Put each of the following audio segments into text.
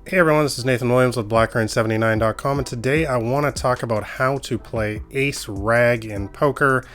Hey everyone, this is Nathan Williams with BlackRain79.com, and today I want to talk about how to play Ace Rag in poker.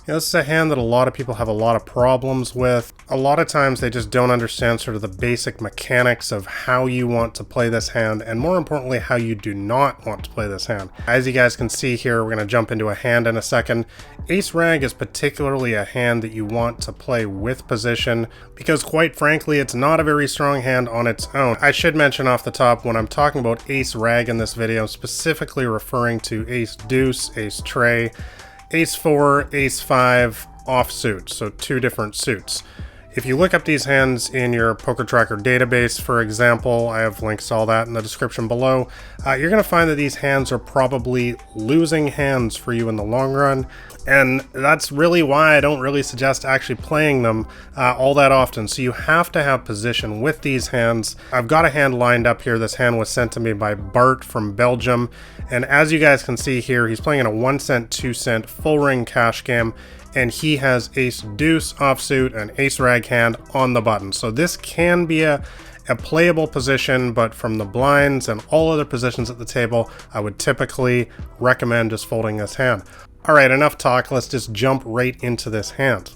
This is a hand that a lot of people have a lot of problems with. A lot of times they just don't understand sort of the basic mechanics of how you want to play this hand, and more importantly, how you do not want to play this hand. As you guys can see here, we're going to jump into a hand in a second. Ace Rag is particularly a hand that you want to play with position, because quite frankly, it's not a very strong hand on its own. I should mention off the top, when I'm talking about Ace Rag in this video, I'm specifically referring to Ace Deuce, Ace Trey, Ace 4, Ace 5 offsuit, so two different suits. If you look up these hands in your Poker Tracker database, for example, I have links to all that in the description below, you're going to find that these hands are probably losing hands for you in the long run, and that's really why I don't really suggest actually playing them all that often. So you have to have position with these hands. I've got a hand lined up here. This hand was sent to me by Bart from Belgium, and as you guys can see here, he's playing in a 1 cent, 2 cent full ring cash game, and he has Ace Deuce offsuit and Ace Rag hand on the button. So this can be a playable position, but from the blinds and all other positions at the table, I would typically recommend just folding this hand. Alright, enough talk, let's just jump right into this hand.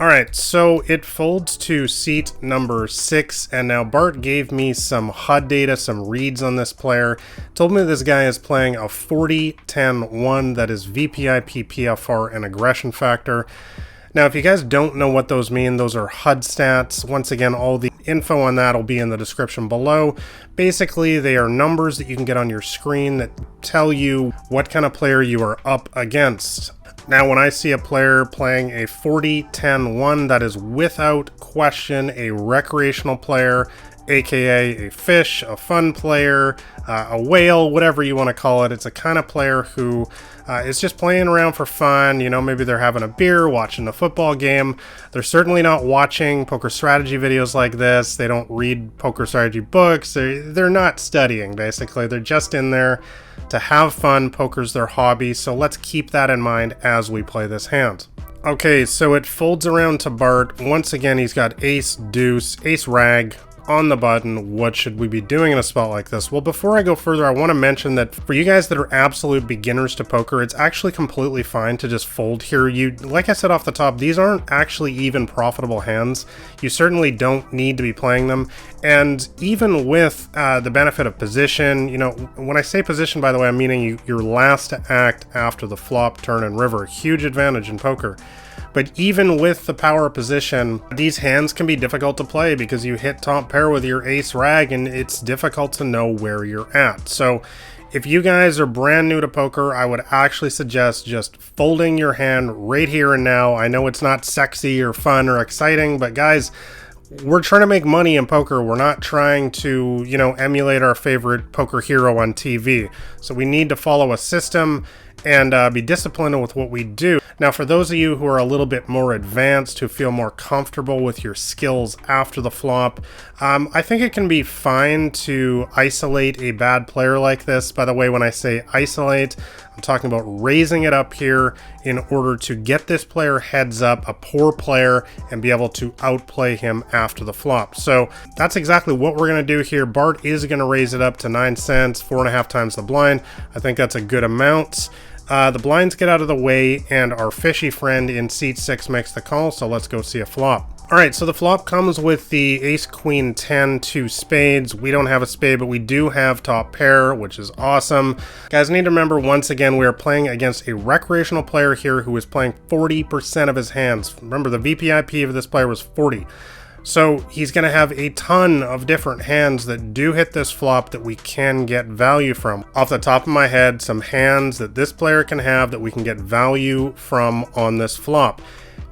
Alright, so it folds to seat number 6, and now Bart gave me some HUD data, some reads on this player. Told me this guy is playing a 40-10-1, that is VPIP, PFR, and aggression factor. Now, if you guys don't know what those mean, those are HUD stats. Once again, all the info on that will be in the description below. Basically, they are numbers that you can get on your screen that tell you what kind of player you are up against. Now, when I see a player playing a 40-10-1, that is without question a recreational player, aka a fish, a fun player, a whale, whatever you want to call it. It's a kind of player who is just playing around for fun. You know, maybe they're having a beer, watching a football game. They're certainly not watching poker strategy videos like this. They don't read poker strategy books. They're not studying, basically. They're just in there to have fun. Poker's their hobby, so let's keep that in mind as we play this hand. Okay, so it folds around to Bart. Once again, he's got Ace Deuce, Ace Rag on the button. What should we be doing in a spot like this? Well, before I go further, I want to mention that for you guys that are absolute beginners to poker, it's actually completely fine to just fold here. Like I said off the top, these aren't actually even profitable hands. You certainly don't need to be playing them. And even with the benefit of position, you know, when I say position, by the way, I'm meaning you're last to act after the flop, turn, and river. Huge advantage in poker. But even with the power position, these hands can be difficult to play because you hit top pair with your Ace Rag and it's difficult to know where you're at. So if you guys are brand new to poker, I would actually suggest just folding your hand right here and now. I know it's not sexy or fun or exciting, but guys, we're trying to make money in poker. We're not trying to, you know, emulate our favorite poker hero on TV. So we need to follow a system and be disciplined with what we do. Now, for those of you who are a little bit more advanced, who feel more comfortable with your skills after the flop, I think it can be fine to isolate a bad player like this. By the way, when I say isolate, I'm talking about raising it up here in order to get this player heads up, a poor player, and be able to outplay him after the flop. So that's exactly what we're going to do here. Bart is going to raise it up to 9 cents, 4.5 times the blind. I think that's a good amount. The blinds get out of the way, and our fishy friend in seat 6 makes the call, so let's go see a flop. Alright, so the flop comes with the Ace Queen 10, 2 spades. We don't have a spade, but we do have top pair, which is awesome. Guys, need to remember, once again, we are playing against a recreational player here who is playing 40% of his hands. Remember, the VPIP of this player was 40. So he's going to have a ton of different hands that do hit this flop that we can get value from. Off the top of my head, some hands that this player can have that we can get value from on this flop.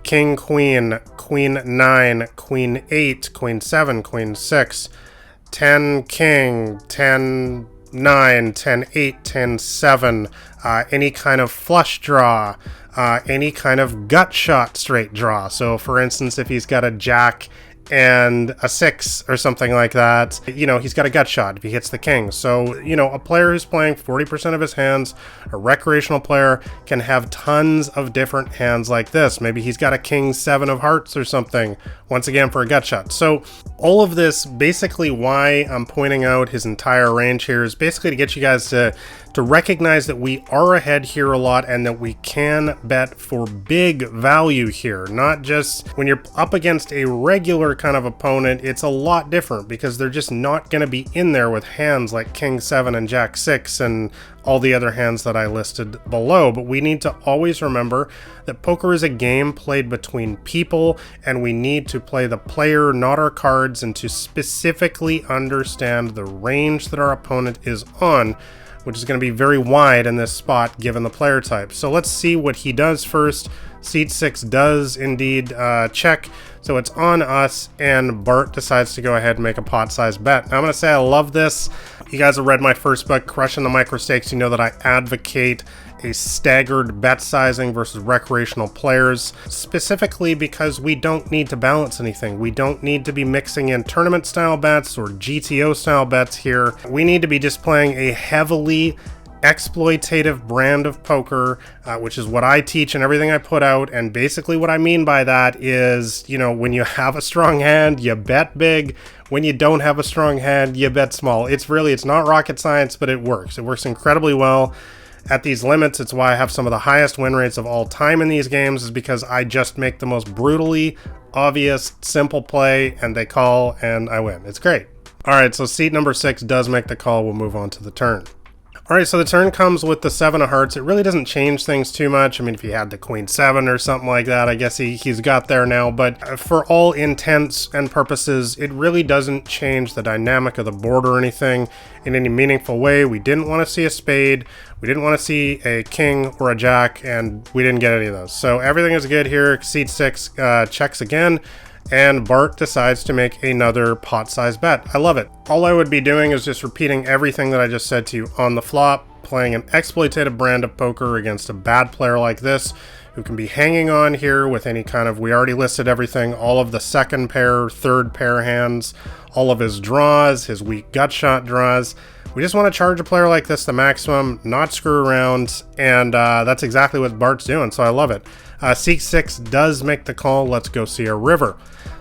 King, Queen, Queen 9, Queen 8, Queen 7, Queen 6, 10 King, 10 9, 10 8, 10 7, any kind of flush draw, any kind of gut shot straight draw. So for instance, if he's got a Jack and a 6 or something like that, you know, he's got a gut shot if he hits the king. So, you know, a player who's playing 40% of his hands, a recreational player, can have tons of different hands like this. Maybe he's got a king 7 of hearts or something, once again for a gut shot. So All of this, basically why I'm pointing out his entire range here, is basically to get you guys to recognize that we are ahead here a lot and that we can bet for big value here. Not just when you're up against a regular kind of opponent, it's a lot different because they're just not going to be in there with hands like King 7 and Jack 6 and all the other hands that I listed below. But we need to always remember that poker is a game played between people, and we need to play the player, not our cards, and to specifically understand the range that our opponent is on, which is going to be very wide in this spot given the player type. So let's see what he does first. Seat 6 does indeed check, so it's on us, and Bart decides to go ahead and make a pot-sized bet. Now, I'm going to say I love this. You guys have read my first book, Crushing the Micro Stakes. You know that I advocate a staggered bet sizing versus recreational players, specifically because we don't need to balance anything. We don't need to be mixing in tournament style bets or GTO style bets here. We need to be just playing a heavily exploitative brand of poker, which is what I teach and everything I put out. And basically what I mean by that is, you know, when you have a strong hand, you bet big. When you don't have a strong hand, you bet small. It's not rocket science, but it works. It works incredibly well at these limits. It's why I have some of the highest win rates of all time in these games, is because I just make the most brutally obvious, simple play, and they call, and I win. It's great. All right, so seat number 6 does make the call. We'll move on to the turn. All right, so the turn comes with the 7 of hearts. It really doesn't change things too much. I mean, if he had the Queen 7 or something like that, I guess he's got there now. But for all intents and purposes, it really doesn't change the dynamic of the board or anything in any meaningful way. We didn't want to see a spade. We didn't want to see a king or a jack, and we didn't get any of those. So everything is good here. Seat 6 checks again, and Bart decides to make another pot-sized bet. I love it. All I would be doing is just repeating everything that I just said to you on the flop, playing an exploitative brand of poker against a bad player like this, who can be hanging on here with any kind of, we already listed everything, all of the second pair, third pair hands, all of his draws, his weak gut shot draws. We just want to charge a player like this the maximum, not screw around, and that's exactly what Bart's doing, so I love it. Seat 6 does make the call. Let's go see a river.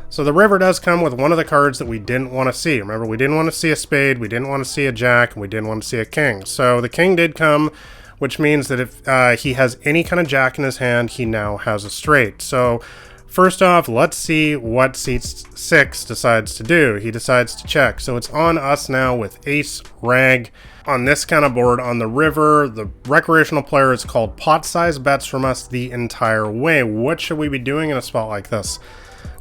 So the river does come with one of the cards that we didn't want to see. Remember, we didn't want to see a spade, we didn't want to see a jack, and we didn't want to see a king. So the king did come, which means that if he has any kind of jack in his hand, he now has a straight. So first off, let's see what seat 6 decides to do. He decides to check. So it's on us now with ace, rag. On this kind of board, on the river, the recreational player is called pot-sized bets from us the entire way. What should we be doing in a spot like this?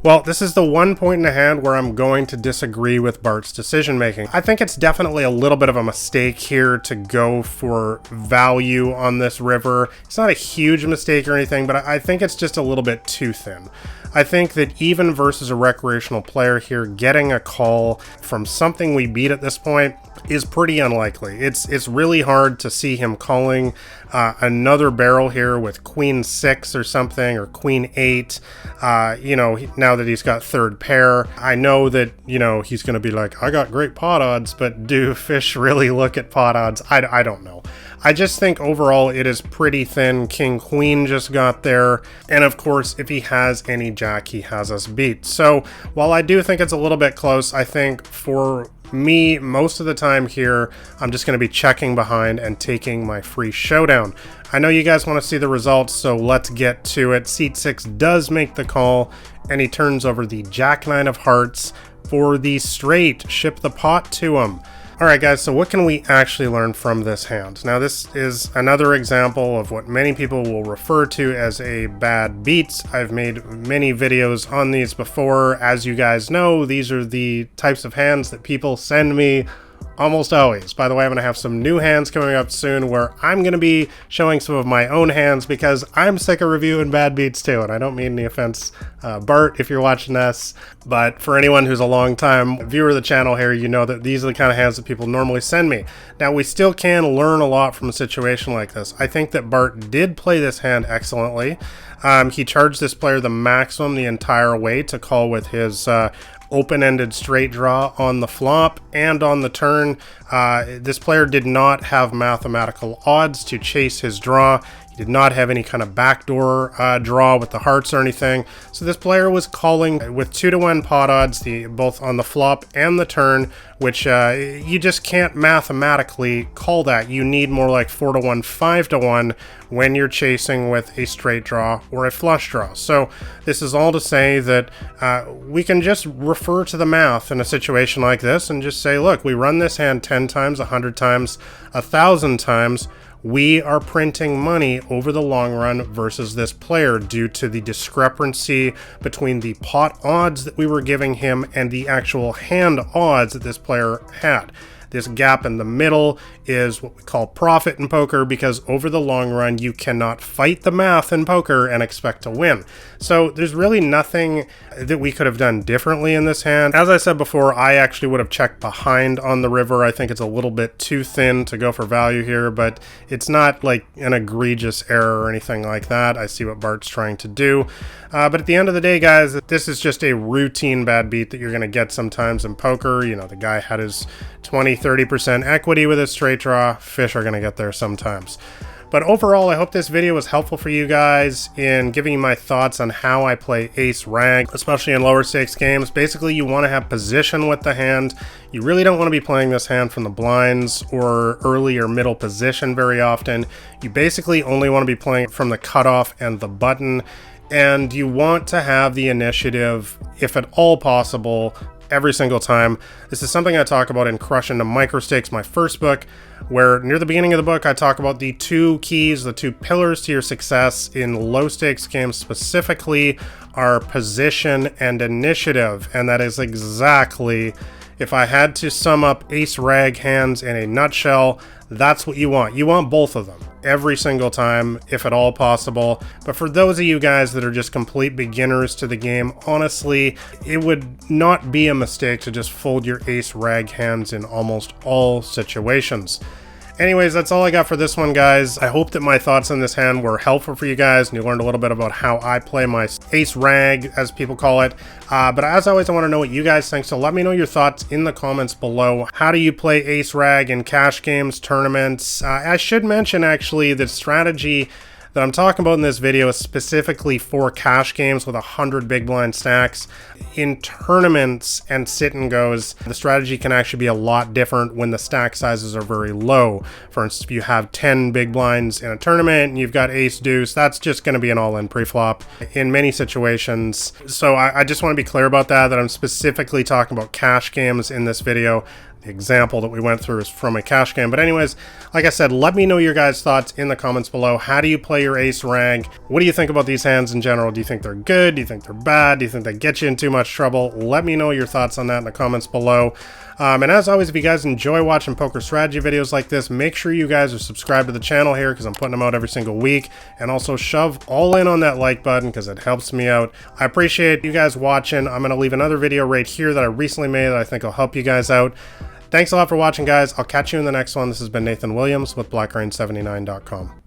Well, this is the one point in the hand where I'm going to disagree with Bart's decision making. I think it's definitely a little bit of a mistake here to go for value on this river. It's not a huge mistake or anything, but I think it's just a little bit too thin. I think that even versus a recreational player here, getting a call from something we beat at this point is pretty unlikely. It's really hard to see him calling another barrel here with Queen 6 or something, or Queen 8, you know, now that he's got third pair. I know that, you know, he's going to be like, I got great pot odds, but do fish really look at pot odds? I don't know. I just think overall it is pretty thin. King Queen just got there, and of course if he has any jack, he has us beat. So while I do think it's a little bit close, I think for me, most of the time here, I'm just going to be checking behind and taking my free showdown. I know you guys want to see the results, so let's get to it. Seat 6 does make the call, and he turns over the Jack 9 of hearts for the straight. Ship the pot to him. Alright guys, so what can we actually learn from this hand? Now this is another example of what many people will refer to as a bad beats. I've made many videos on these before. As you guys know, these are the types of hands that people send me almost always. By the way, I'm going to have some new hands coming up soon where I'm going to be showing some of my own hands because I'm sick of reviewing bad beats too, and I don't mean any offense, Bart, if you're watching this, but for anyone who's a long time viewer of the channel here, you know that these are the kind of hands that people normally send me. Now, we still can learn a lot from a situation like this. I think that Bart did play this hand excellently. He charged this player the maximum the entire way to call with his open-ended straight draw on the flop and on the turn. This player did not have mathematical odds to chase his draw. did not have any kind of backdoor draw with the hearts or anything. So this player was calling with 2-to-1 pot odds, both on the flop and the turn, which you just can't mathematically call that. You need more like 4-to-1, 5-to-1 when you're chasing with a straight draw or a flush draw. So this is all to say that we can just refer to the math in a situation like this and just say, look, we run this hand 10 times, 100 times, 1,000 times. We are printing money over the long run versus this player due to the discrepancy between the pot odds that we were giving him and the actual hand odds that this player had. This gap in the middle is what we call profit in poker, because over the long run, you cannot fight the math in poker and expect to win. So there's really nothing that we could have done differently in this hand. As I said before, I actually would have checked behind on the river. I think it's a little bit too thin to go for value here, but it's not like an egregious error or anything like that. I see what Bart's trying to do. But at the end of the day, guys, this is just a routine bad beat that you're going to get sometimes in poker. You know, the guy had his 20-30% equity with his straight draw. Fish are going to get there sometimes. But overall, I hope this video was helpful for you guys in giving you my thoughts on how I play ace rag, especially in lower stakes games. Basically, you want to have position with the hand. You really don't want to be playing this hand from the blinds or early or middle position very often. You basically only want to be playing it from the cutoff and the button. And you want to have the initiative, if at all possible, every single time. This is something I talk about in Crush Into Micro Stakes, my first book, where near the beginning of the book I talk about the two keys, the two pillars to your success in low stakes games specifically are position and initiative. And that is exactly, if I had to sum up ace rag hands in a nutshell, that's what you want. You want both of them every single time, if at all possible. But for those of you guys that are just complete beginners to the game, honestly, it would not be a mistake to just fold your ace rag hands in almost all situations. Anyways, that's all I got for this one, guys. I hope that my thoughts on this hand were helpful for you guys, and you learned a little bit about how I play my ace rag, as people call it. But as always, I want to know what you guys think, so let me know your thoughts in the comments below. How do you play ace rag in cash games, tournaments? I should mention, actually, that strategy that I'm talking about in this video is specifically for cash games with 100 big blind stacks. In tournaments and sit and goes, the strategy can actually be a lot different when the stack sizes are very low. For instance, if you have 10 big blinds in a tournament and you've got ace deuce, that's just going to be an all-in pre-flop in many situations. So I just want to be clear about that I'm specifically talking about cash games in this video. The example that we went through is from a cash game. But anyways, like I said, let me know your guys' thoughts in the comments below. How do you play your ace rag? What do you think about these hands in general? Do you think they're good? Do you think they're bad? Do you think they get you in too much trouble? Let me know your thoughts on that in the comments below. And as always, if you guys enjoy watching poker strategy videos like this, make sure you guys are subscribed to the channel here, because I'm putting them out every single week. And also shove all in on that like button, because it helps me out. I appreciate you guys watching. I'm going to leave another video right here that I recently made that I think will help you guys out. Thanks a lot for watching, guys. I'll catch you in the next one. This has been Nathan Williams with BlackRain79.com.